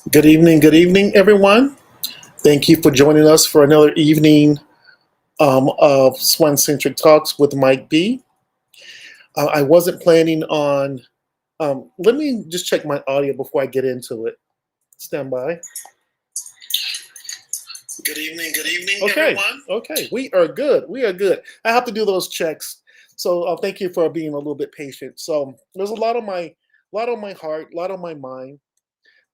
Good evening, everyone. Thank you for joining us for another evening of Swancentric Talks with Mike B. I wasn't planning on. Let me just check my audio before I get into it. Stand by. Good evening, okay, everyone. Okay, we are good. We are good. I have to do those checks, so thank you for being a little bit patient. So there's a lot on my heart, a lot on my mind.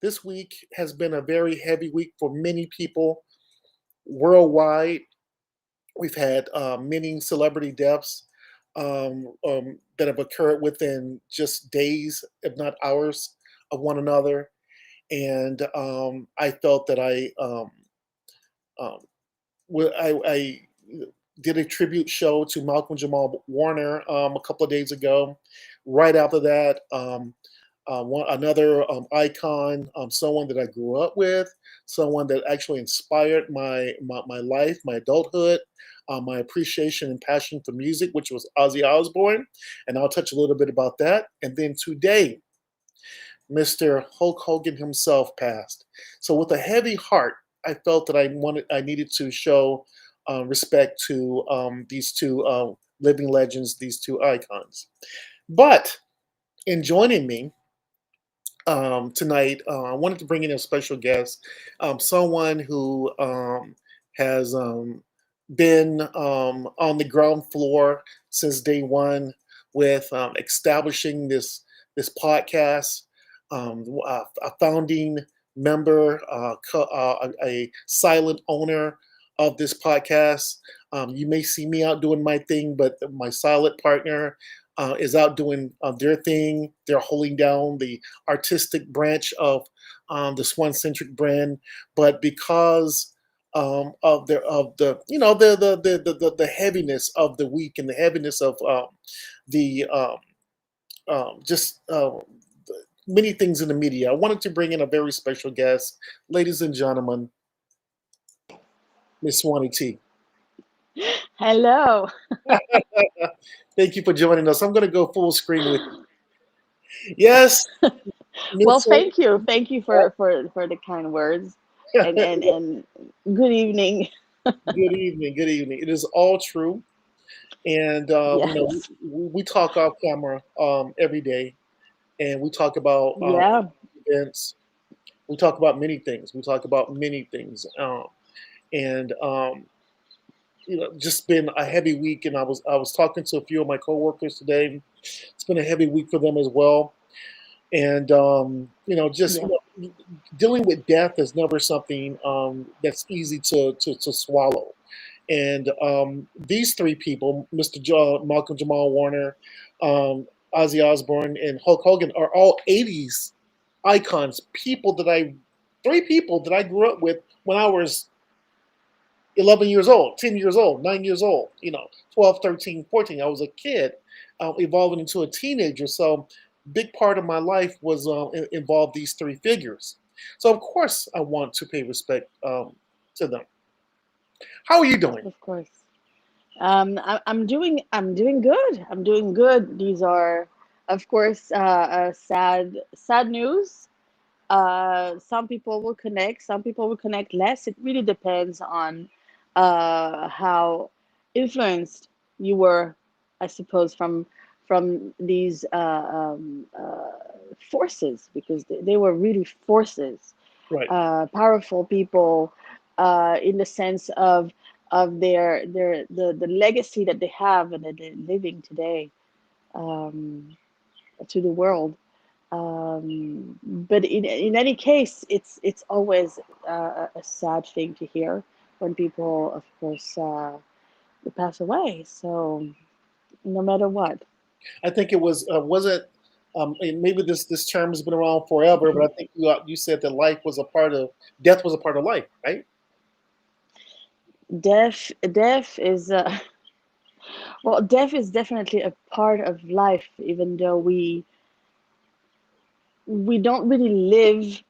This week has been a very heavy week for many people worldwide. We've had many celebrity deaths that have occurred within just days, if not hours, of one another. And I felt that um, I did a tribute show to Malcolm Jamal Warner a couple of days ago. Right after that, another icon, someone that I grew up with, someone that actually inspired my life, my adulthood, my appreciation and passion for music, which was Ozzy Osbourne, and I'll touch a little bit about that. And then today, Mr. Hulk Hogan himself passed. So with a heavy heart, I felt that I needed to show respect to these two living legends, these two icons. But in joining me tonight, I wanted to bring in a special guest, someone who has been on the ground floor since day one with establishing this podcast, a founding member, a silent owner of this podcast. You may see me out doing my thing, but my silent partner is out doing their thing. They're holding down the artistic branch of the Swancentric brand, but because of the the heaviness of the week and the heaviness of the just many things in the media, I wanted to bring in a very special guest, ladies and gentlemen, Miss Swanee T. Hello. Thank you for joining us. I'm going to go full screen with you. Yes, Well, Miss. thank you. Thank you for the kind words and good evening. Good evening. Good evening. It is all true, and Yes. we talk off camera every day, and we talk about Yeah. events. We talk about many things. We talk about many things, and just been a heavy week. And I was talking to a few of my coworkers today. It's been a heavy week for them as well, and just Yeah. dealing with death is never something that's easy to swallow. And these three people, Malcolm Jamal Warner, Ozzy Osbourne, and Hulk Hogan, are all '80s icons. Three people that I grew up with when I was 11 years old, 10 years old, 9 years old, 12, 13, 14. I was a kid evolving into a teenager. So, big part of my life was involved these three figures. So, of course, I want to pay respect to them. How are you doing? Of course. I'm doing good. I'm doing good. These are, of course, sad news. Some people will connect. Some people will connect less. It really depends on how influenced you were, I suppose, from these forces, because they were really forces, Right. powerful people, in the sense of the legacy that they have and that they're living today, um, to the world. But in any case, it's always a sad thing to hear when people, of course, pass away. So no matter what. I think it wasn't. And maybe this term has been around forever, but I think you said that death was a part of life, right? Death is well, death is definitely a part of life, even though we don't really live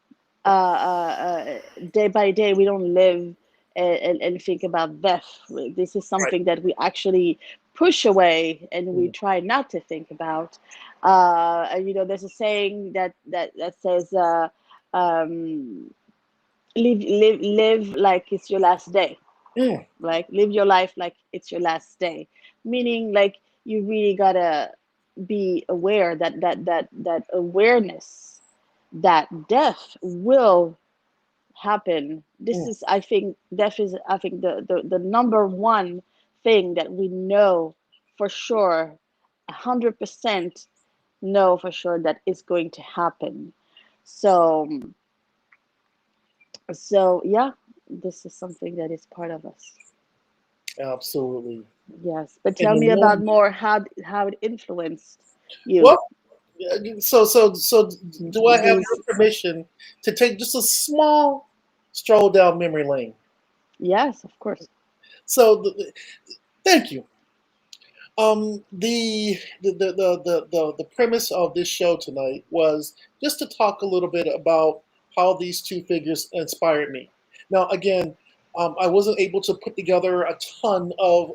day by day. We don't live and think about death. This is Right. something that we actually push away and we Mm. try not to think about. And, there's a saying that says, um, live like it's your last day. Mm, Like live your life like it's your last day. Meaning, like, you really gotta be aware that awareness that death will happen. This mm, is, I think, death is, I think, the number one thing that we know for sure, 100% know for sure that is going to happen. So, so yeah, this is something that is part of us. absolutely. Yes, but And tell the me about one, more how it influenced you. well, so do I have These, your permission to take just a small stroll down memory lane? yes, of course. So, thank you. The premise of this show tonight was just to talk a little bit about how these two figures inspired me. Now, again, I wasn't able to put together a ton of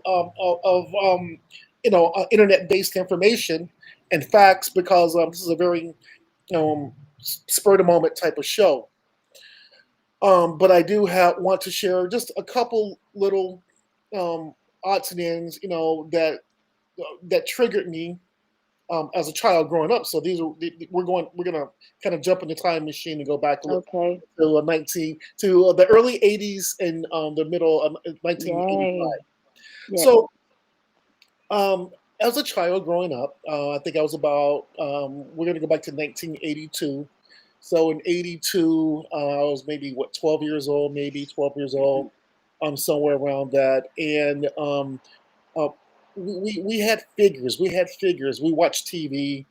internet-based information and facts because this is a very spur of the moment type of show. But I do have want to share just a couple little um, odds and ends, that triggered me as a child growing up. So we're gonna kind of jump in the time machine and go back a little Okay. to 19 to the early 80s and the middle of 1985. Yay. Yeah. So um, as a child growing up, I think I was about we're gonna go back to 1982. So in 82, I was maybe 12 years old, maybe 12 years old, somewhere around that, and uh, we had figures. We had figures. We watched TV,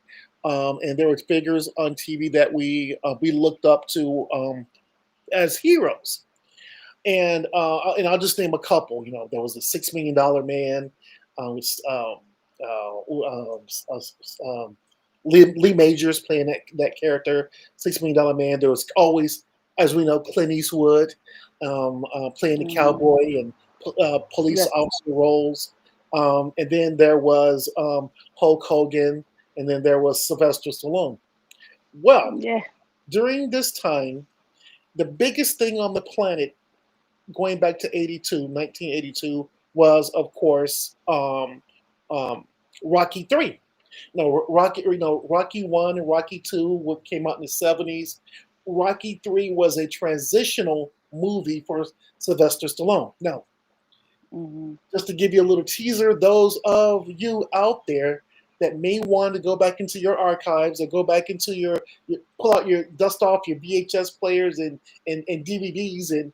and there were figures on TV that we looked up to as heroes. And I'll just name a couple. There was the $6 Million Man. Was, Lee Majors playing that character, $6 Million Man. There was always, as we know, Clint Eastwood playing the Hmm. cowboy and police Yes. officer roles. And then there was Hulk Hogan, and then there was Sylvester Stallone. Well, Yeah. during this time, the biggest thing on the planet going back to 1982, was of course um, Rocky 3. No, Rocky 1 and Rocky 2 what came out in the 70s. Rocky 3 was a transitional movie for Sylvester Stallone. Now, Hmm. just to give you a little teaser, those of you out there that may want to go back into your archives or go back into pull out your dust off your VHS players and DVDs and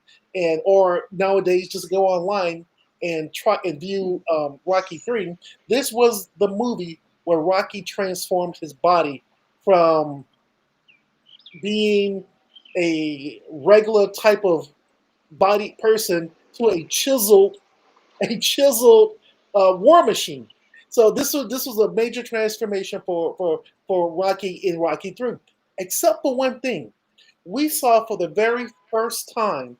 or nowadays just go online and try and view Rocky 3. This was the movie where Rocky transformed his body from being a regular type of body person to a chiseled war machine. So this was a major transformation for Rocky in Rocky 3. Except for one thing, we saw for the very first time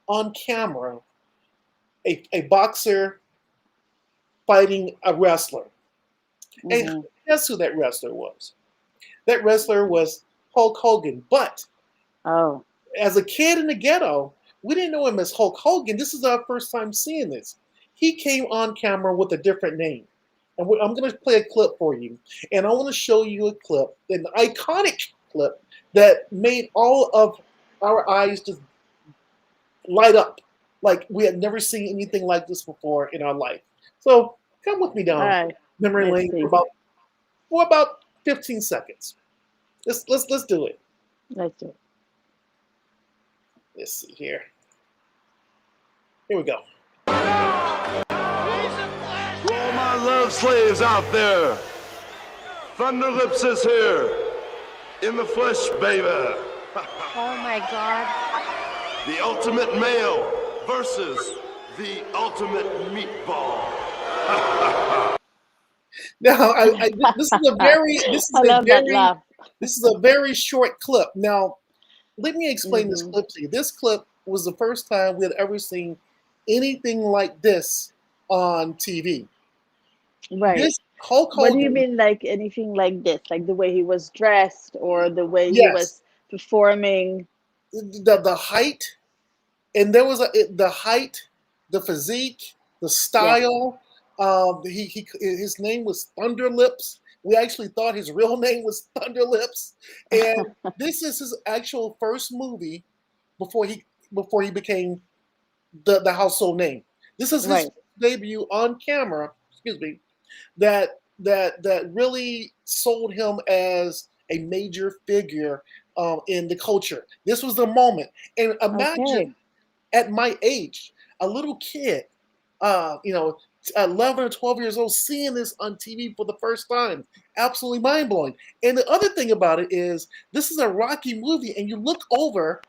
on camera a boxer fighting a wrestler. And Hmm. guess who that wrestler was? That wrestler was Hulk Hogan. But Oh. as a kid in the ghetto, we didn't know him as Hulk Hogan. This is our first time seeing this. He came on camera with a different name. And I'm going to play a clip for you. And I want to show you a clip, an iconic clip that made all of our eyes just light up like we had never seen anything like this before in our life. So come with me All down right. memory Let's lane see. for about 15 seconds. Let's do it. Let's do it. Let's see here. Here we go. To all my love slaves out there, Thunder Lips is here, in the flesh, baby. Oh my God. The ultimate male versus the ultimate meatball. Now, this is a very this is I a love that very laugh. this is a very short clip. Now, let me explain this Hmm. clip to you. This clip was the first time we had ever seen anything like this on TV. Right. This Hulk What do you Hogan, mean, like anything like this? Like the way he was dressed or the way he yes, was performing? the height, and there was the height, the physique, the Yeah. style. His name was Thunderlips. We actually thought his real name was Thunderlips, and this is his actual first movie before he became the household name. This is his Right. debut on camera. Excuse me. That really sold him as a major figure in the culture. This was the moment, and Okay. imagine at my age, a little kid, you know, 11 or 12 years old, seeing this on TV for the first time. Absolutely mind blowing. And the other thing about it is, this is a Rocky movie, and you look over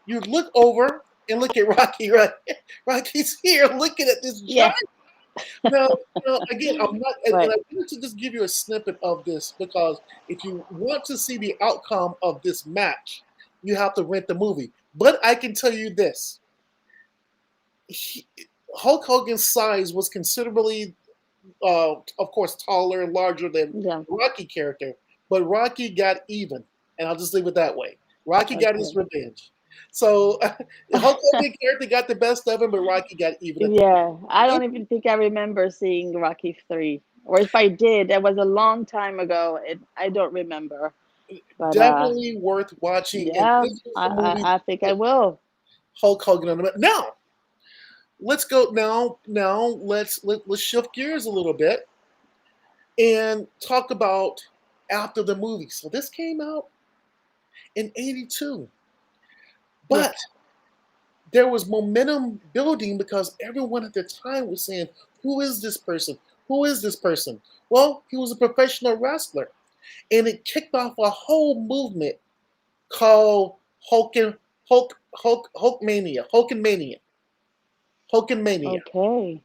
and look at Rocky, right? Rocky's here looking at this giant. Yeah. Now, again, I'm not, and Right. I wanted to just give you a snippet of this because if you want to see the outcome of this match, you have to rent the movie. But I can tell you this: he, Hulk Hogan's size was considerably, of course, taller and larger than Yeah. the Rocky character, but Rocky got even, and I'll just leave it that way. Rocky got his Okay. revenge. So Hulk Hogan character got the best of him, but Rocky got even at the Yeah. I end. don't even think I remember seeing Rocky 3. Or if I did, that was a long time ago. I don't remember. But Definitely worth watching, and yeah, this was the movie I think I that will. Hulk Hogan on the now. Let's go now. Now let's shift gears a little bit and talk about after the movie. So this came out in '82, but Yes. there was momentum building because everyone at the time was saying, "Who is this person? Who is this person?" Well, he was a professional wrestler, and it kicked off a whole movement called Hulkamania, Hulkamania. Okay.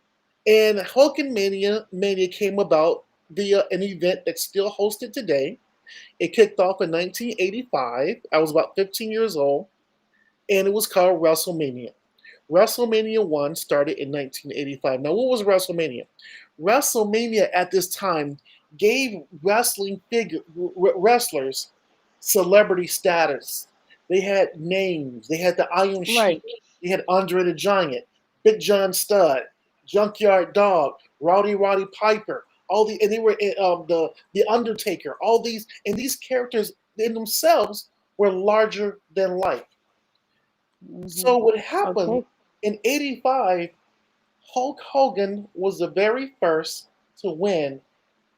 And Hulkamania came about via an event that's still hosted today. It kicked off in 1985. I was about 15 years old, and it was called WrestleMania. WrestleMania 1 started in 1985. Now, what was WrestleMania? WrestleMania at this time gave wrestlers celebrity status. They had names. They had the Iron Right. Sheik. They had Andre the Giant, Big John Studd, Junkyard Dog, Roddy Piper. And they were the Undertaker. All these and these characters in themselves were larger than life. Hmm. So what happened Okay. in '85? Hulk Hogan was the very first to win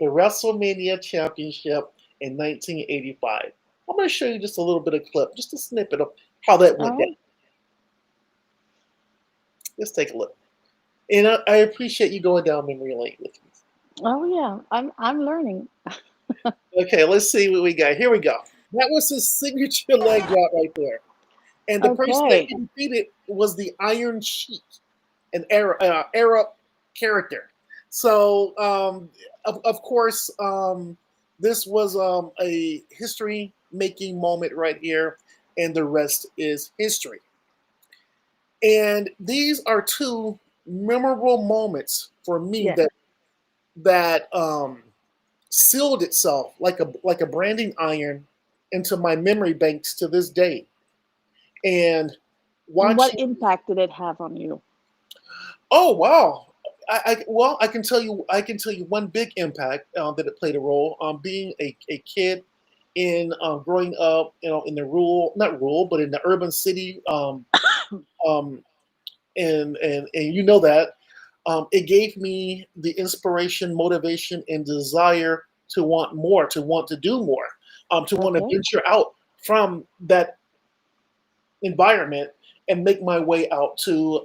the WrestleMania Championship in 1985. I'm going to show you just a little bit of clip, just a snippet of how that All went down. right. Let's take a look. And I appreciate you going down memory lane with me. Oh yeah. I'm learning. Okay, let's see what we got. Here we go. That was his signature leg drop right there. And the person that Okay. he defeated was the Iron Sheik, an Arab character. So, of course, this was a history making moment right here, and the rest is history. And these are two memorable moments for me Yeah. that sealed itself like a branding iron into my memory banks to this day. And And what watching, impact did it have on you? oh wow, well, I can tell you one big impact that it played a role. Being a kid in growing up, in the rural, not rural, but in the urban city, um, and you know that it gave me the inspiration, motivation, and desire to want more, to want to do more, to want to Okay. venture out from that environment and make my way out to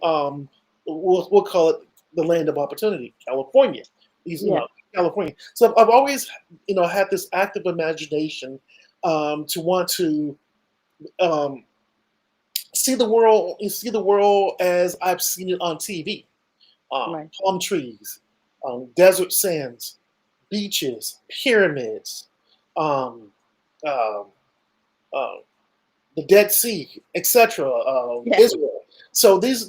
we'll call it the land of opportunity, California. These Yeah. California. So I've always had this active imagination to want to um, see the world as I've seen it on TV. Right. Palm trees, desert sands, beaches, pyramids, um, um, uh, the Dead Sea, etc., Yeah. Israel. So these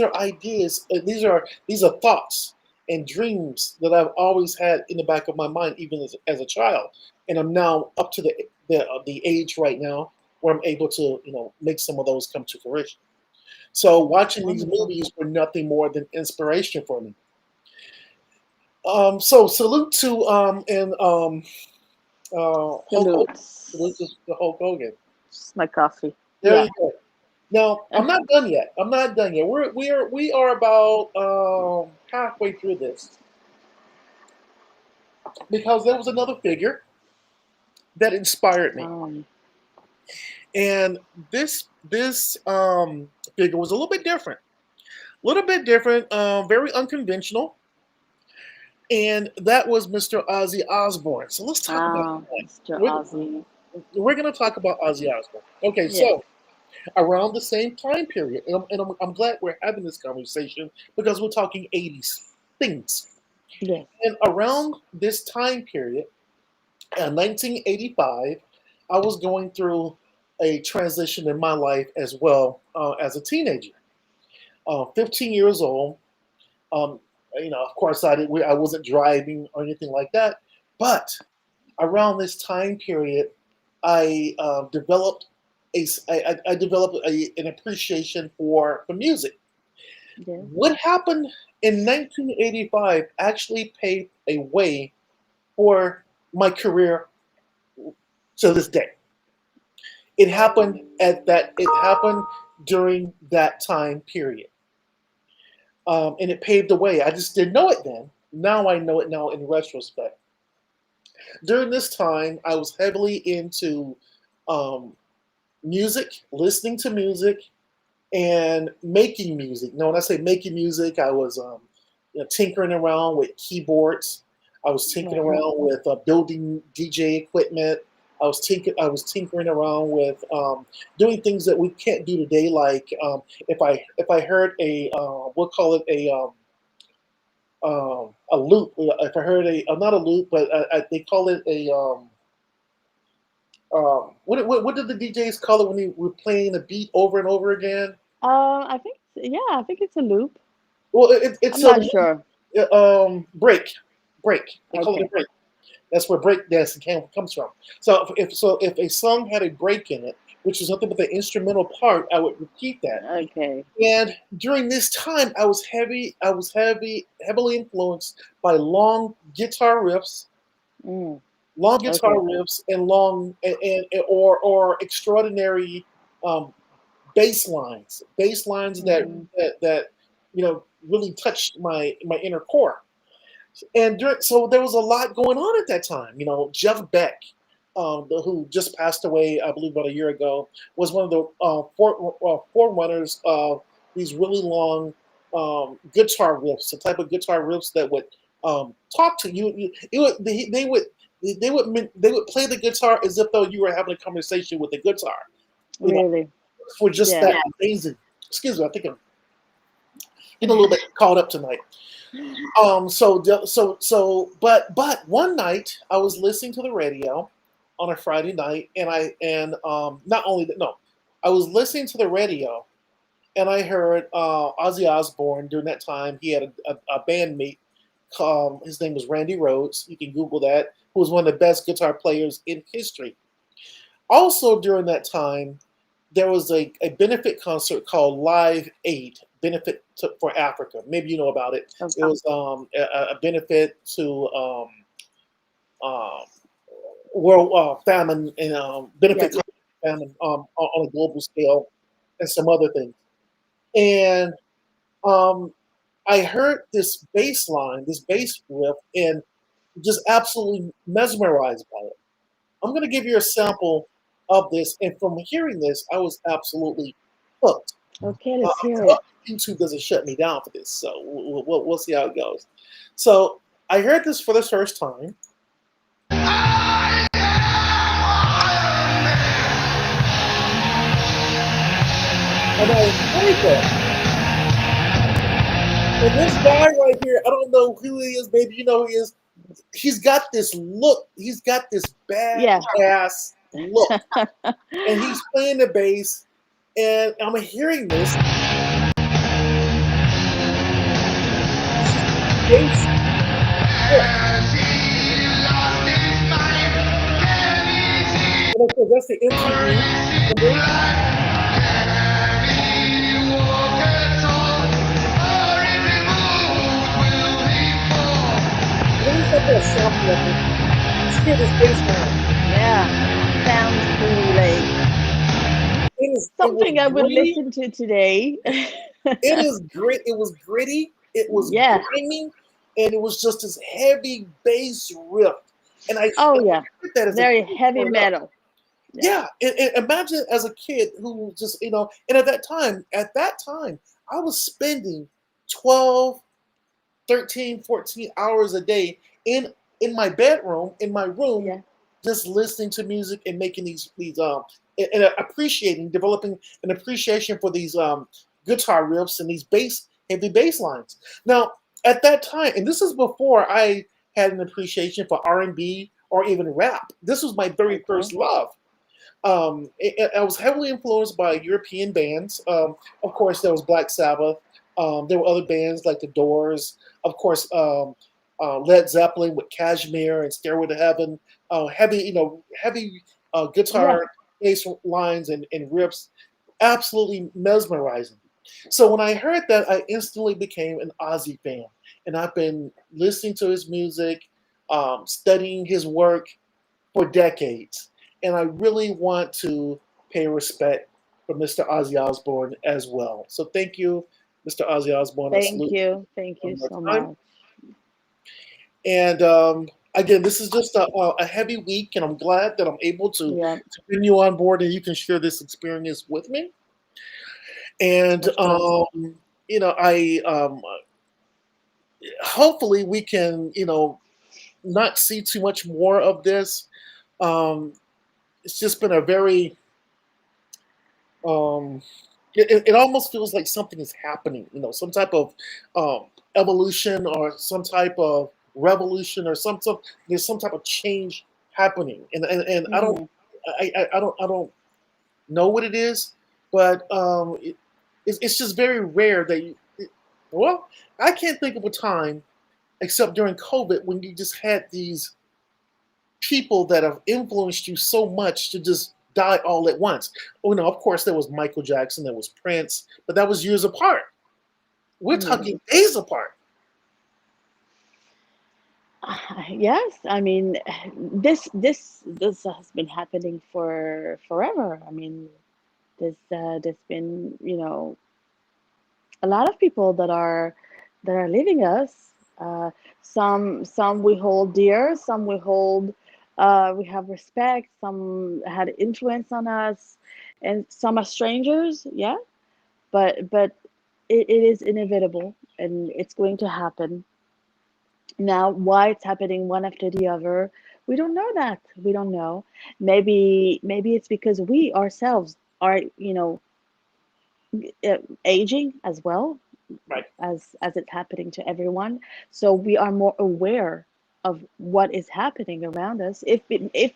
are ideas. These are thoughts and dreams that I've always had in the back of my mind, even as a child. And I'm now up to the age right now. where I'm able to, make some of those come to fruition. So watching these Wonderful. movies were nothing more than inspiration for me. So salute to and Hulk Hogan. Salute Salutes. to Hulk Hogan. It's my coffee. There Yeah. you go. Now I'm not done yet. I'm not done yet. We are about halfway through this because there was another figure that inspired me, Um, and this figure was a little bit different, very unconventional, and that was Mr. Ozzy Osbourne. So let's talk about that. Mr. We're, Ozzy. we're going to talk about Ozzy Osbourne. Okay, Yeah. so around the same time period, and I'm glad we're having this conversation because we're talking 80s things. Yes. And around this time period, 1985, I was going through a transition in my life as well as a teenager. 15 years old. Um, of course, I wasn't driving or anything like that. But around this time period, I developed I developed an appreciation for music. Yeah. What happened in 1985 actually paved a way for my career to this day. It happened during that time period, and it paved the way. I just didn't know it then. Now I know it now in retrospect. During this time, I was heavily into um, music, listening to music, and making music. Now, when I say making music, I was tinkering around with keyboards. I was tinkering Right. around with building DJ equipment. I was tinkering around with doing things that we can't do today. Like if I heard we'll call it a loop. If I heard not a loop, but they call it what did the DJs call it when they were playing a beat over and over again? I think it's a loop. Well, I'm it's a not sure. break. They call it a Okay. break. That's where break dancing comes from. So if a song had a break in it, which is something with the instrumental part, I would repeat that. Okay. And during this time, heavily influenced by Mm. long guitar Okay. riffs, and long or extraordinary um, bass lines Mm. that really touched my inner core. And so there was a lot going on at that time. Jeff Beck, who just passed away, I believe, about a year ago, was one of the forerunners of these really long guitar riffs, the type of guitar riffs that would talk to you. It would, they would play the guitar as if though you were having a conversation with the guitar. You know, Really? for just Yeah. that amazing. Excuse me, I think I'm getting a little bit caught up tonight. But one night I was listening to the radio on a Friday night, and not only that, no, I was listening to the radio, and I heard Ozzy Osbourne. During that time, he had a bandmate. His name was Randy Rhoads. You can Google that. Who was one of the best guitar players in history. Also during that time, there was a benefit concert called Live Aid for Africa. Maybe you know about it. It Okay. was a benefit to um, world famine and benefit Yes. to famine on a global scale and some other things. And um, I heard this bass line, this bass riff, and just absolutely mesmerized by it. I'm going to give you a sample of this, and from hearing this, I was absolutely hooked. Okay, let's hear I hope it. YouTube doesn't shut me down for this, so we'll see how it goes. So I heard this for the first time, and I heard that. And this guy right here, I don't know who he is. Maybe you know who he is. He's got this look. He's got this Yeah. badass look, and he's playing the bass. And I'm hearing this bass riff. And of course, that's the MTV. Remember? Let me start that soft level. Just hear this bass line. Yeah, sounds pretty like It was something I would gritty. listen to today. It is grit. It was gritty. It was Yeah. grimy, and it was just this heavy bass riff. And Oh I yeah. heard that as a Very kid heavy growing up. metal. Yeah. Yeah, and imagine as a kid who just and at that time, I was spending 12, 13, 14 hours a day in my bedroom, in my room, Yeah. just listening to music and making these and appreciating, developing an appreciation for these guitar riffs and these heavy bass lines. Now, at that time, and this is before I had an appreciation for R&B or even rap. This was my very Okay. first love. I was heavily influenced by European bands. Of course, there was Black Sabbath. There were other bands like The Doors. Of course, Led Zeppelin with Kashmir and Stairway to Heaven. Heavy Yeah. guitar bass lines and riffs. Absolutely mesmerizing. So when I heard that, I instantly became an Ozzy fan, and I've been listening to his music, studying his work for decades. And I really want to pay respect for Mr. Ozzy Osbourne as well. So thank you, Mr. Ozzy Osbourne. I Thank salute you. Thank you you one more so time. much. And again, this is just a heavy week, and I'm glad that I'm able Yeah, to bring you on board and you can share this experience with me. And for sure. I hopefully we can not see too much more of this. Um, it's just been a very um, it almost feels like something is happening, some type of evolution or some type of revolution or there's some type of change happening, and Hmm. I don't know what it is, but it's just very rare that well, I can't think of a time except during COVID when you just had these people that have influenced you so much to just die all at once. Oh no, of course there was Michael Jackson, there was Prince, but that was years apart. We're Yeah. talking days apart. Yes, I mean, this has been happening for forever. I mean, there's been, a lot of people that are leaving us. Some we hold dear, some we hold, we have respect. Some had influence on us, and some are strangers. Yeah, but it is inevitable, and it's going to happen. Now, why it's happening one after the other, we don't know that. We don't know. Maybe it's because we ourselves are, aging as well Right, as it's happening to everyone. So we are more aware of what is happening around us. If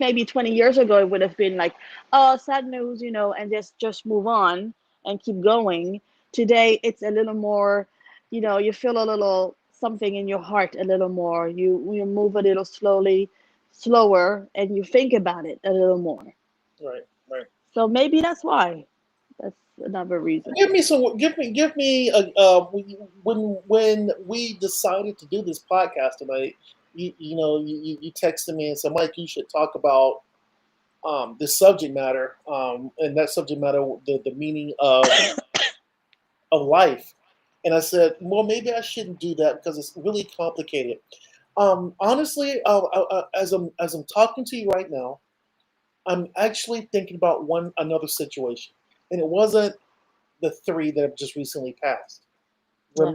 maybe 20 years ago it would have been like, oh, sad news, and just move on and keep going. Today it's a little more, you feel a little something in your heart a little more. You move a little slower, and you think about it a little more. right, right. So maybe that's why. That's another reason. Give me a when we decided to do this podcast tonight. You texted me and said, Mike, you should talk about this subject matter, and that subject matter, the meaning of life. And I said, well, maybe I shouldn't do that because it's really complicated. Honestly, as I'm talking to you right now, I'm actually thinking about one another situation, and it wasn't the three that have just recently passed. Yeah.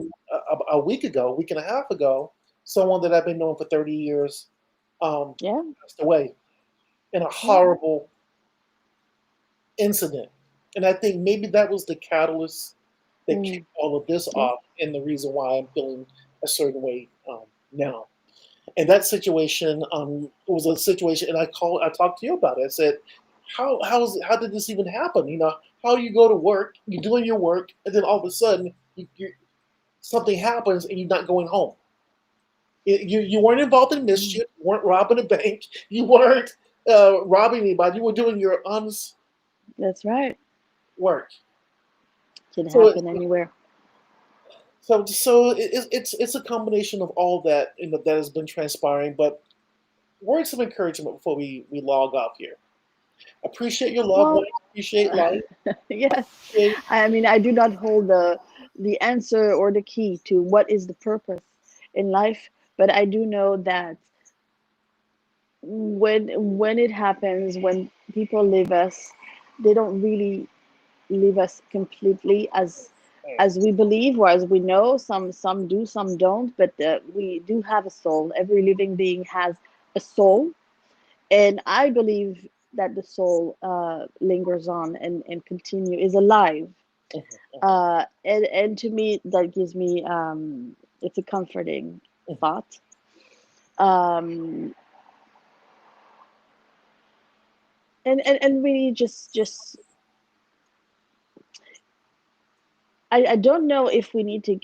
A week ago, a week and a half ago, someone that I've been knowing for 30 years Yeah. passed away in a Yeah. horrible incident. And I think maybe that was the catalyst that Mm. kicked all of this Yeah. off and the reason why I'm feeling a certain way now. And that situation was a situation, and I talked to you about it. I said, how did this even happen? How you go to work, you're doing your work, and then all of a sudden something happens and you're not going home. You weren't involved in Mm. mischief, you weren't robbing a bank, you weren't. robbing anybody. You were doing your honest That's right. work. Can So, happen anywhere. it's a combination of all that that has been transpiring. But words of encouragement before we log off here. Appreciate your love, Well, appreciate life, yes. appreciate. I mean, I do not hold the answer or the key to what is the purpose in life, but I do know that when it happens, when people leave us, they don't really leave us completely as we believe or as we know. Some do, some don't, but we do have a soul. Every living being has a soul, and I believe that the soul lingers on and continue is alive. Mhm, mhm, And to me, that gives me it's a comforting thought. Um, and really just I don't know if we need to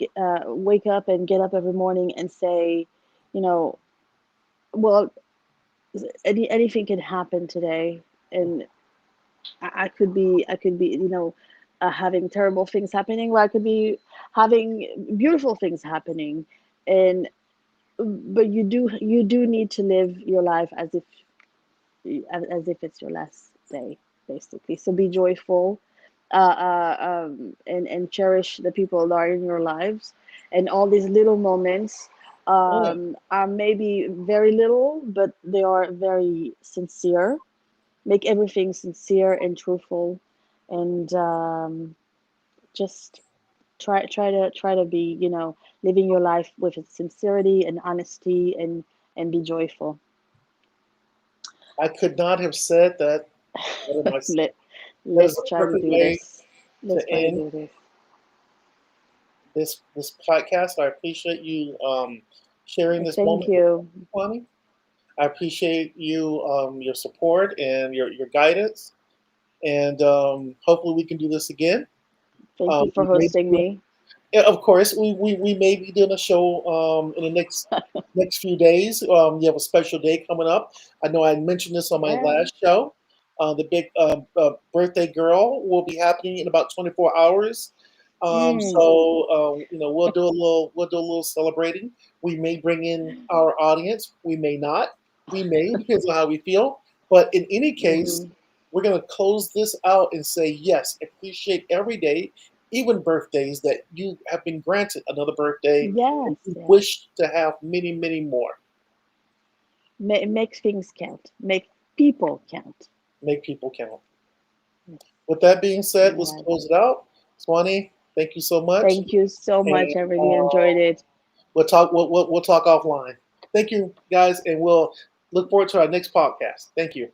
wake up and get up every morning and say, you know, well, anything can happen today, and I could be, having terrible things happening, or I could be having beautiful things happening, and but you do need to live your life as if it's your last day, basically. So be joyful, and cherish the people that are in your lives, and all these little moments yeah. are maybe very little, but they are very sincere. Make everything sincere and truthful, and just try to be, living your life with sincerity and honesty, and be joyful. I could not have said that better myself. Let That is let's the try to perfect do way this. to Let's try to end do this. this podcast. I appreciate you sharing this Thank moment with you. me, Kwame. I appreciate you your support and your guidance, and hopefully we can do this again. Thank you for We may hosting do, me. yeah, of course, we may be doing a show in the next few days. You have a special day coming up. I know I mentioned this on my Yeah. last show. The big birthday girl will be happening in about 24 hours. Mm. We'll do a little celebrating. We may bring in our audience. We may not. We may, depends on how we feel. But in any case, Hmm. we're going to close this out and say yes. Appreciate every day, even birthdays that you have been granted another birthday, and Yes, you yes. wish to have many, many more. Make things count. Make people count. Make people count. Yes. With that being said, All let's right. close it out. Swanee, thank you so much, Thank you so much. and I really enjoyed it. we'll talk. We'll talk offline. Thank you, guys, and we'll look forward to our next podcast. Thank you.